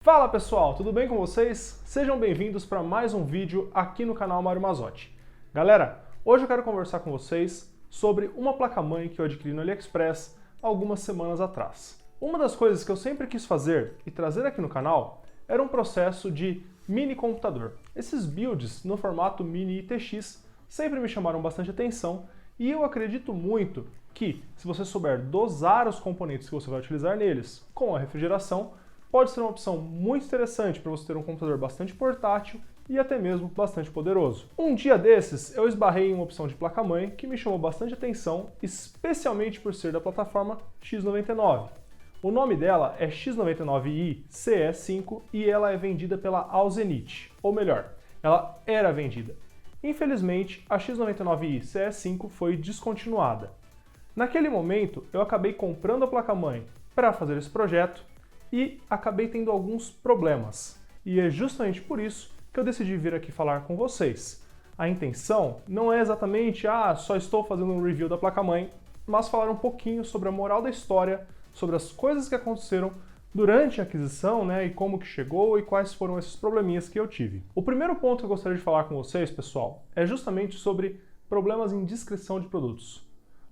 Fala pessoal, tudo bem com vocês? Sejam bem-vindos para mais um vídeo aqui no canal Mário Mazzotti. Galera, hoje eu quero conversar com vocês sobre uma placa-mãe que eu adquiri no AliExpress algumas semanas atrás. Uma das coisas que eu sempre quis fazer e trazer aqui no canal era um processo de mini computador. Esses builds no formato mini ITX sempre me chamaram bastante atenção e eu acredito muito que, se você souber dosar os componentes que você vai utilizar neles com a refrigeração, pode ser uma opção muito interessante para você ter um computador bastante portátil e até mesmo bastante poderoso. Um dia desses, eu esbarrei em uma opção de placa-mãe que me chamou bastante atenção, especialmente por ser da plataforma X99. O nome dela é X99i CE5 e ela é vendida pela Alzenit, ou melhor, ela era vendida. Infelizmente, a X99i CE5 foi descontinuada. Naquele momento, eu acabei comprando a placa-mãe para fazer esse projeto e acabei tendo alguns problemas. E é justamente por isso que eu decidi vir aqui falar com vocês. A intenção não é exatamente, só estou fazendo um review da placa-mãe, mas falar um pouquinho sobre a moral da história, sobre as coisas que aconteceram durante a aquisição, e como que chegou e quais foram esses probleminhas que eu tive. O primeiro ponto que eu gostaria de falar com vocês, pessoal, é justamente sobre problemas em descrição de produtos.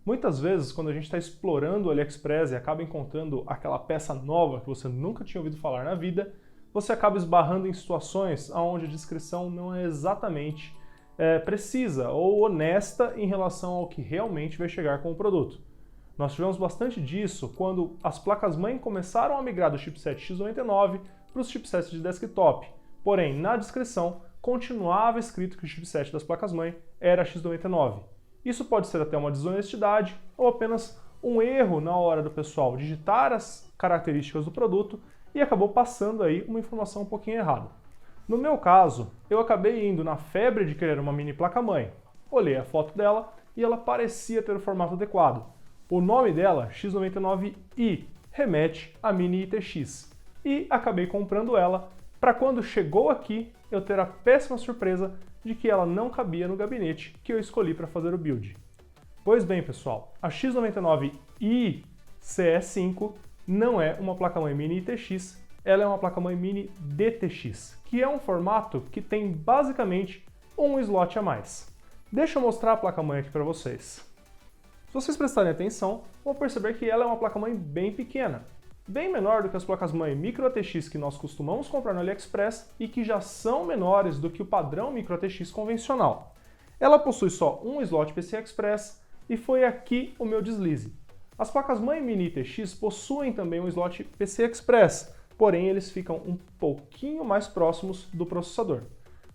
Muitas vezes, quando a gente está explorando o AliExpress e acaba encontrando aquela peça nova que você nunca tinha ouvido falar na vida, você acaba esbarrando em situações onde a descrição não é exatamente precisa ou honesta em relação ao que realmente vai chegar com o produto. Nós tivemos bastante disso quando as placas-mãe começaram a migrar do chipset X99 para os chipsets de desktop. Porém, na descrição, continuava escrito que o chipset das placas-mãe era X99. Isso pode ser até uma desonestidade ou apenas um erro na hora do pessoal digitar as características do produto e acabou passando aí uma informação um pouquinho errada. No meu caso, eu acabei indo na febre de querer uma mini placa-mãe. Olhei a foto dela e ela parecia ter o formato adequado. O nome dela, X99i, remete à mini ITX. E acabei comprando ela para quando chegou aqui eu ter a péssima surpresa de que ela não cabia no gabinete que eu escolhi para fazer o build. Pois bem, pessoal, a X99i CE5 não é uma placa-mãe mini ITX, ela é uma placa-mãe mini DTX, que é um formato que tem basicamente um slot a mais. Deixa eu mostrar a placa-mãe aqui para vocês. Se vocês prestarem atenção, vão perceber que ela é uma placa-mãe bem pequena, bem menor do que as placas-mãe Micro ATX que nós costumamos comprar no AliExpress e que já são menores do que o padrão Micro ATX convencional. Ela possui só um slot PCI Express e foi aqui o meu deslize. As placas-mãe Mini ITX possuem também um slot PCI Express, porém eles ficam um pouquinho mais próximos do processador.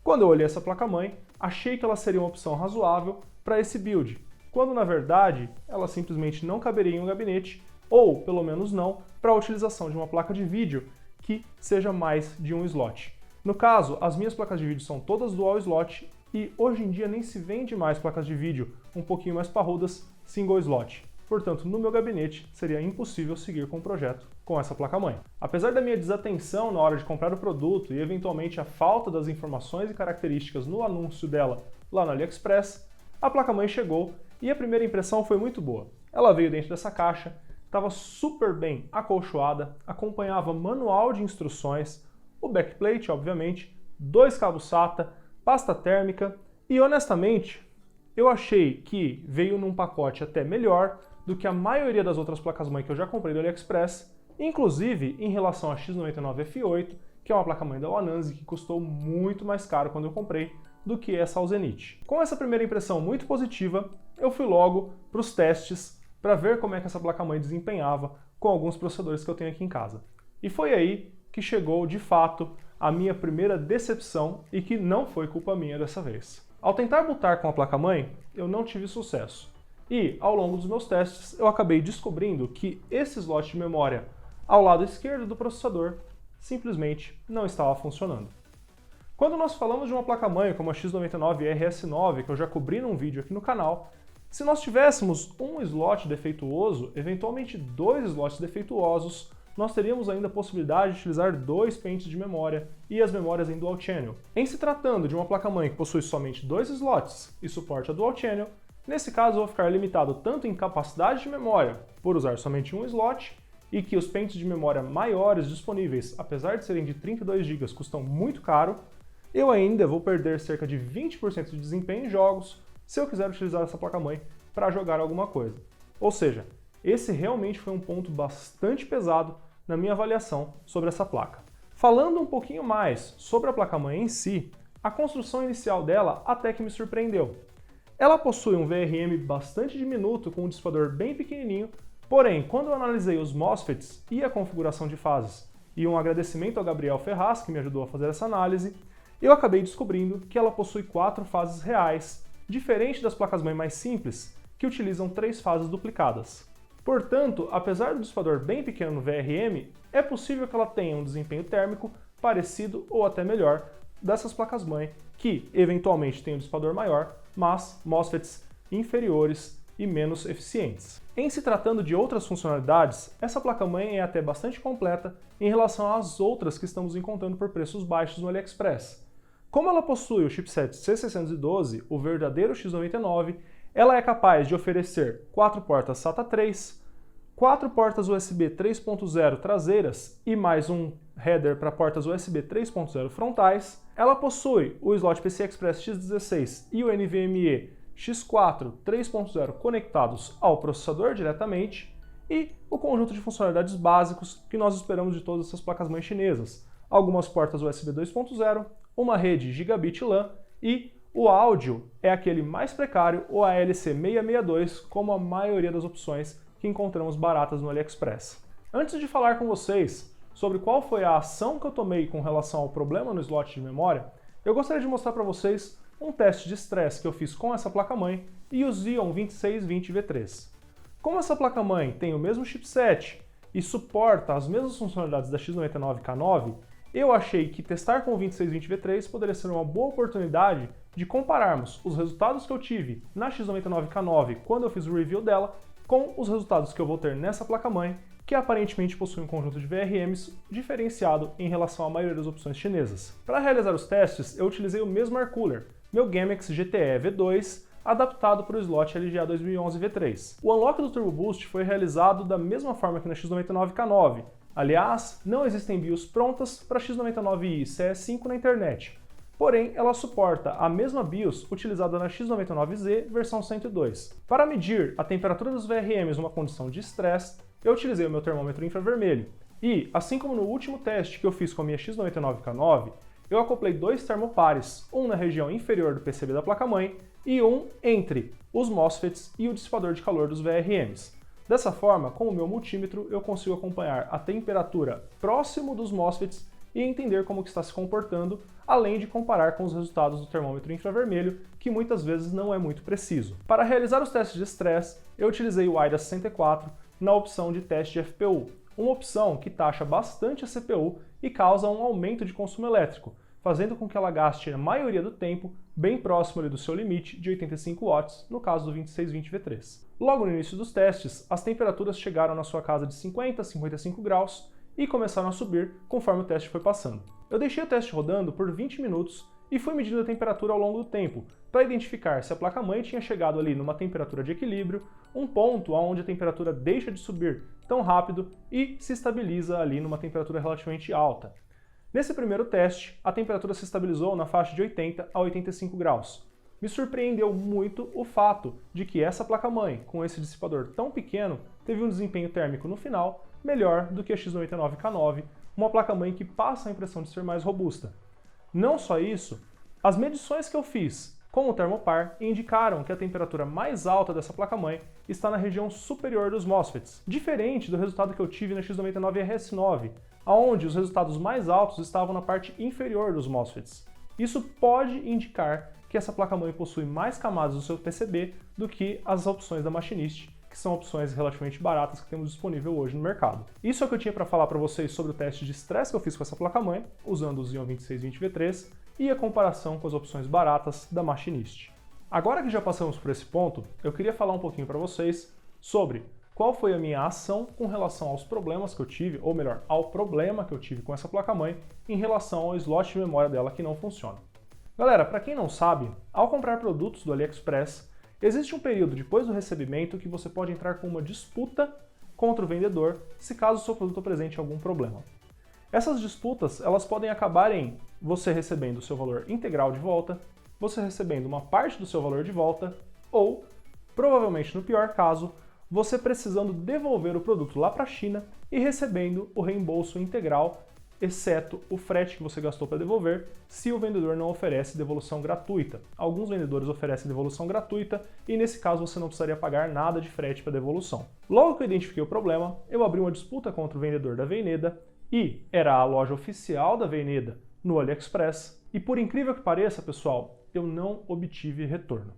Quando eu olhei essa placa-mãe, achei que ela seria uma opção razoável para esse build, quando na verdade ela simplesmente não caberia em um gabinete, ou pelo menos não para a utilização de uma placa de vídeo que seja mais de um slot. No caso, as minhas placas de vídeo são todas dual slot e hoje em dia nem se vende mais placas de vídeo um pouquinho mais parrudas single slot. Portanto, no meu gabinete seria impossível seguir com o projeto com essa placa-mãe. Apesar da minha desatenção na hora de comprar o produto e eventualmente a falta das informações e características no anúncio dela lá no AliExpress, a placa-mãe chegou e a primeira impressão foi muito boa. Ela veio dentro dessa caixa, estava super bem acolchoada, acompanhava manual de instruções, o backplate, obviamente, 2 cabos SATA, pasta térmica e, honestamente, eu achei que veio num pacote até melhor do que a maioria das outras placas-mãe que eu já comprei do AliExpress, inclusive em relação à X99F8, que é uma placa-mãe da Wananzi que custou muito mais caro quando eu comprei do que essa Alzenit. Com essa primeira impressão muito positiva, eu fui logo para os testes para ver como é que essa placa-mãe desempenhava com alguns processadores que eu tenho aqui em casa. E foi aí que chegou, de fato, a minha primeira decepção e que não foi culpa minha dessa vez. Ao tentar bootar com a placa-mãe, eu não tive sucesso. E, ao longo dos meus testes, eu acabei descobrindo que esse slot de memória ao lado esquerdo do processador simplesmente não estava funcionando. Quando nós falamos de uma placa-mãe como a X99RS9, que eu já cobri num vídeo aqui no canal, se nós tivéssemos um slot defeituoso, eventualmente 2 slots defeituosos, nós teríamos ainda a possibilidade de utilizar 2 pentes de memória e as memórias em Dual Channel. Em se tratando de uma placa-mãe que possui somente 2 slots e suporte a Dual Channel, nesse caso eu vou ficar limitado tanto em capacidade de memória, por usar somente um slot, e que os pentes de memória maiores disponíveis, apesar de serem de 32 GB, custam muito caro, eu ainda vou perder cerca de 20% de desempenho em jogos se eu quiser utilizar essa placa-mãe para jogar alguma coisa. Ou seja, esse realmente foi um ponto bastante pesado na minha avaliação sobre essa placa. Falando um pouquinho mais sobre a placa-mãe em si, a construção inicial dela até que me surpreendeu. Ela possui um VRM bastante diminuto com um dissipador bem pequenininho, porém, quando eu analisei os MOSFETs e a configuração de fases, e um agradecimento ao Gabriel Ferraz, que me ajudou a fazer essa análise, eu acabei descobrindo que ela possui 4 fases reais, diferente das placas-mãe mais simples, que utilizam 3 fases duplicadas. Portanto, apesar do dissipador bem pequeno no VRM, é possível que ela tenha um desempenho térmico parecido ou até melhor dessas placas-mãe, que eventualmente têm um dissipador maior, mas MOSFETs inferiores e menos eficientes. Em se tratando de outras funcionalidades, essa placa-mãe é até bastante completa em relação às outras que estamos encontrando por preços baixos no AliExpress. Como ela possui o chipset C612, o verdadeiro X99, ela é capaz de oferecer 4 portas SATA 3, 4 portas USB 3.0 traseiras e mais um header para portas USB 3.0 frontais. Ela possui o slot PCI Express X16 e o NVMe X4 3.0 conectados ao processador diretamente e o conjunto de funcionalidades básicos que nós esperamos de todas essas placas-mãe chinesas. Algumas portas USB 2.0, uma rede Gigabit LAN e o áudio é aquele mais precário, o ALC662, como a maioria das opções que encontramos baratas no AliExpress. Antes de falar com vocês sobre qual foi a ação que eu tomei com relação ao problema no slot de memória, eu gostaria de mostrar para vocês um teste de estresse que eu fiz com essa placa-mãe e o Xeon 2620V3. Como essa placa-mãe tem o mesmo chipset e suporta as mesmas funcionalidades da X99K9, eu achei que testar com o 2620V3 poderia ser uma boa oportunidade de compararmos os resultados que eu tive na X99K9 quando eu fiz o review dela com os resultados que eu vou ter nessa placa-mãe, que aparentemente possui um conjunto de VRMs diferenciado em relação à maioria das opções chinesas. Para realizar os testes, eu utilizei o mesmo air cooler, meu Gamex GTE V2, adaptado para o slot LGA 2011V3. O unlock do Turbo Boost foi realizado da mesma forma que na X99K9. Aliás, não existem BIOS prontas para X99i CE5 na internet. Porém, ela suporta a mesma BIOS utilizada na X99Z versão 102. Para medir a temperatura dos VRMs numa condição de estresse, eu utilizei o meu termômetro infravermelho. E, assim como no último teste que eu fiz com a minha X99K9, eu acoplei 2 termopares, um na região inferior do PCB da placa-mãe e um entre os MOSFETs e o dissipador de calor dos VRMs. Dessa forma, com o meu multímetro, eu consigo acompanhar a temperatura próximo dos MOSFETs e entender como que está se comportando, além de comparar com os resultados do termômetro infravermelho, que muitas vezes não é muito preciso. Para realizar os testes de estresse, eu utilizei o AIDA64 na opção de teste de FPU, uma opção que taxa bastante a CPU e causa um aumento de consumo elétrico, fazendo com que ela gaste a maioria do tempo bem próximo ali do seu limite de 85 watts, no caso do 2620V3. Logo no início dos testes, as temperaturas chegaram na sua casa de 50 a 55 graus e começaram a subir conforme o teste foi passando. Eu deixei o teste rodando por 20 minutos e fui medindo a temperatura ao longo do tempo, para identificar se a placa-mãe tinha chegado ali numa temperatura de equilíbrio, um ponto onde a temperatura deixa de subir tão rápido e se estabiliza ali numa temperatura relativamente alta. Nesse primeiro teste, a temperatura se estabilizou na faixa de 80 a 85 graus. Me surpreendeu muito o fato de que essa placa-mãe, com esse dissipador tão pequeno, teve um desempenho térmico no final melhor do que a X99K9, uma placa-mãe que passa a impressão de ser mais robusta. Não só isso, as medições que eu fiz com o termopar indicaram que a temperatura mais alta dessa placa-mãe está na região superior dos MOSFETs, diferente do resultado que eu tive na X99RS9, onde os resultados mais altos estavam na parte inferior dos MOSFETs. Isso pode indicar que essa placa-mãe possui mais camadas do seu PCB do que as opções da Machinist, que são opções relativamente baratas que temos disponível hoje no mercado. Isso é o que eu tinha para falar para vocês sobre o teste de estresse que eu fiz com essa placa-mãe, usando o Xeon 2620V3, e a comparação com as opções baratas da Machinist. Agora que já passamos por esse ponto, eu queria falar um pouquinho para vocês sobre qual foi a minha ação com relação aos problemas que eu tive, ou melhor, ao problema que eu tive com essa placa-mãe em relação ao slot de memória dela que não funciona. Galera, para quem não sabe, ao comprar produtos do AliExpress, existe um período depois do recebimento que você pode entrar com uma disputa contra o vendedor, se caso o seu produto apresente algum problema. Essas disputas, elas podem acabar em você recebendo o seu valor integral de volta, você recebendo uma parte do seu valor de volta, ou, provavelmente no pior caso, você precisando devolver o produto lá para a China e recebendo o reembolso integral, exceto o frete que você gastou para devolver, se o vendedor não oferece devolução gratuita. Alguns vendedores oferecem devolução gratuita e nesse caso você não precisaria pagar nada de frete para devolução. Logo que eu identifiquei o problema, eu abri uma disputa contra o vendedor da Veineda e era a loja oficial da Veineda no AliExpress e por incrível que pareça, pessoal, eu não obtive retorno.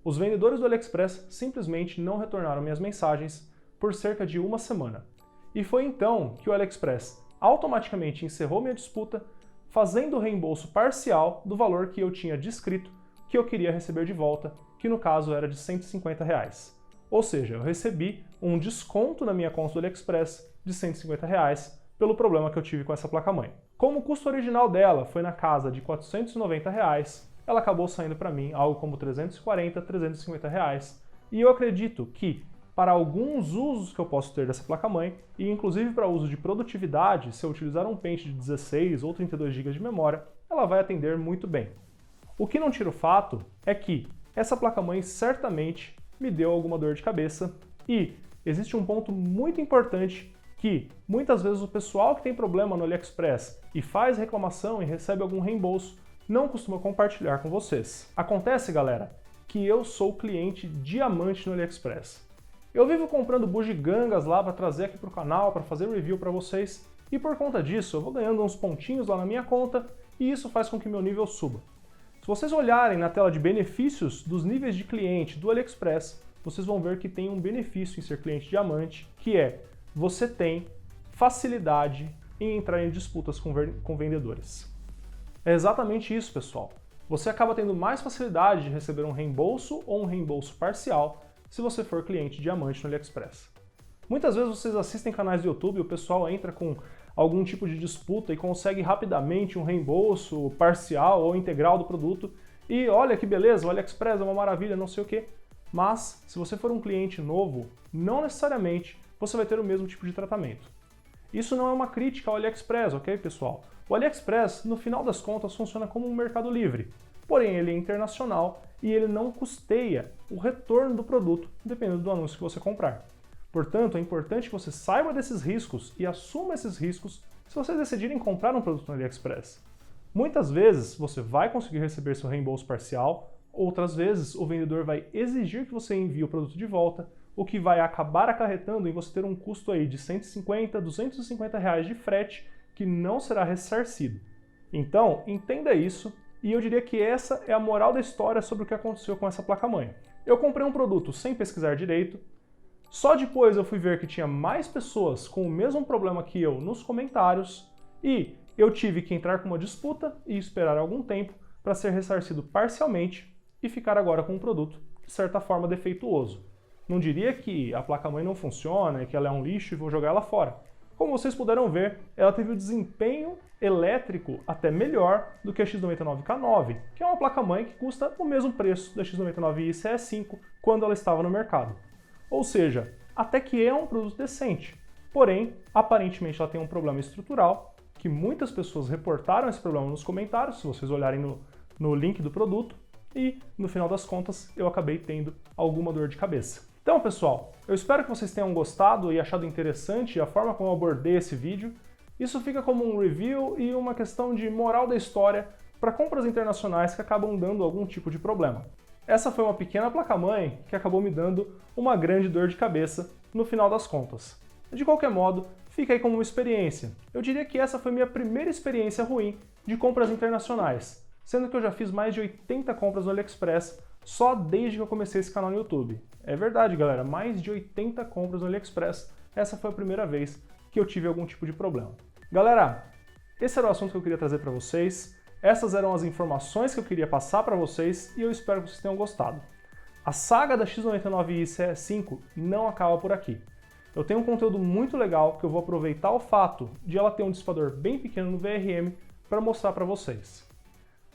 Os vendedores do AliExpress simplesmente não retornaram minhas mensagens por cerca de uma semana. E foi então que o AliExpress automaticamente encerrou minha disputa, fazendo o reembolso parcial do valor que eu tinha descrito que eu queria receber de volta, que no caso era de R$150. Ou seja, eu recebi um desconto na minha conta do AliExpress de R$150 pelo problema que eu tive com essa placa-mãe. Como o custo original dela foi na casa de R$490, ela acabou saindo para mim algo como R$340, R$350, e eu acredito que para alguns usos que eu posso ter dessa placa-mãe, e inclusive para uso de produtividade, se eu utilizar um pente de 16 ou 32 GB de memória, ela vai atender muito bem. O que não tira o fato é que essa placa-mãe certamente me deu alguma dor de cabeça, e existe um ponto muito importante que muitas vezes o pessoal que tem problema no AliExpress e faz reclamação e recebe algum reembolso não costuma compartilhar com vocês. Acontece, galera, que eu sou cliente diamante no AliExpress. Eu vivo comprando bugigangas lá para trazer aqui para o canal, para fazer review para vocês, e por conta disso eu vou ganhando uns pontinhos lá na minha conta e isso faz com que meu nível suba. Se vocês olharem na tela de benefícios dos níveis de cliente do AliExpress, vocês vão ver que tem um benefício em ser cliente diamante, que é você tem facilidade em entrar em disputas com vendedores. É exatamente isso, pessoal. Você acaba tendo mais facilidade de receber um reembolso ou um reembolso parcial se você for cliente diamante no AliExpress. Muitas vezes vocês assistem canais do YouTube e o pessoal entra com algum tipo de disputa e consegue rapidamente um reembolso parcial ou integral do produto e olha que beleza, o AliExpress é uma maravilha, não sei o quê. Mas, se você for um cliente novo, não necessariamente você vai ter o mesmo tipo de tratamento. Isso não é uma crítica ao AliExpress, ok, pessoal? O AliExpress, no final das contas, funciona como um mercado livre, porém ele é internacional e ele não custeia o retorno do produto, dependendo do anúncio que você comprar. Portanto, é importante que você saiba desses riscos e assuma esses riscos se vocês decidirem comprar um produto no AliExpress. Muitas vezes você vai conseguir receber seu reembolso parcial, outras vezes o vendedor vai exigir que você envie o produto de volta, o que vai acabar acarretando em você ter um custo aí de R$150, R$250 de frete que não será ressarcido. Então, entenda isso e eu diria que essa é a moral da história sobre o que aconteceu com essa placa-mãe. Eu comprei um produto sem pesquisar direito, só depois eu fui ver que tinha mais pessoas com o mesmo problema que eu nos comentários e eu tive que entrar com uma disputa e esperar algum tempo para ser ressarcido parcialmente e ficar agora com um produto de certa forma defeituoso. Não diria que a placa-mãe não funciona e que ela é um lixo e vou jogar ela fora. Como vocês puderam ver, ela teve um desempenho elétrico até melhor do que a X99K9, que é uma placa-mãe que custa o mesmo preço da X99i CE5 quando ela estava no mercado. Ou seja, até que é um produto decente. Porém, aparentemente ela tem um problema estrutural, que muitas pessoas reportaram esse problema nos comentários, se vocês olharem no link do produto, e no final das contas eu acabei tendo alguma dor de cabeça. Então, pessoal, eu espero que vocês tenham gostado e achado interessante a forma como eu abordei esse vídeo. Isso fica como um review e uma questão de moral da história para compras internacionais que acabam dando algum tipo de problema. Essa foi uma pequena placa-mãe que acabou me dando uma grande dor de cabeça no final das contas. De qualquer modo, fica aí como uma experiência. Eu diria que essa foi minha primeira experiência ruim de compras internacionais, sendo que eu já fiz mais de 80 compras no AliExpress só desde que eu comecei esse canal no YouTube. É verdade, galera, mais de 80 compras no AliExpress. Essa foi a primeira vez que eu tive algum tipo de problema. Galera, esse era o assunto que eu queria trazer para vocês. Essas eram as informações que eu queria passar para vocês e eu espero que vocês tenham gostado. A saga da X99i CE5 não acaba por aqui. Eu tenho um conteúdo muito legal que eu vou aproveitar o fato de ela ter um dissipador bem pequeno no VRM para mostrar para vocês.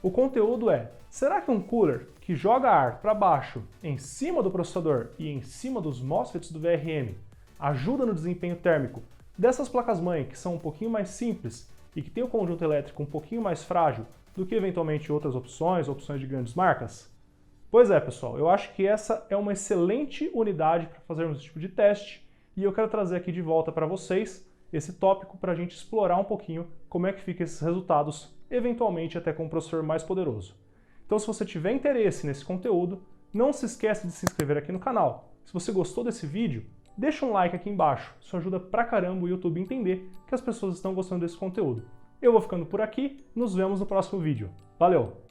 O conteúdo é: será que um cooler que joga ar para baixo em cima do processador e em cima dos MOSFETs do VRM ajuda no desempenho térmico dessas placas-mãe que são um pouquinho mais simples e que tem o conjunto elétrico um pouquinho mais frágil do que eventualmente outras opções de grandes marcas? Pois é, pessoal, eu acho que essa é uma excelente unidade para fazermos esse tipo de teste e eu quero trazer aqui de volta para vocês esse tópico para a gente explorar um pouquinho como é que ficam esses resultados, eventualmente até com um processor mais poderoso. Então, se você tiver interesse nesse conteúdo, não se esqueça de se inscrever aqui no canal. Se você gostou desse vídeo, deixa um like aqui embaixo, isso ajuda pra caramba o YouTube a entender que as pessoas estão gostando desse conteúdo. Eu vou ficando por aqui, nos vemos no próximo vídeo. Valeu!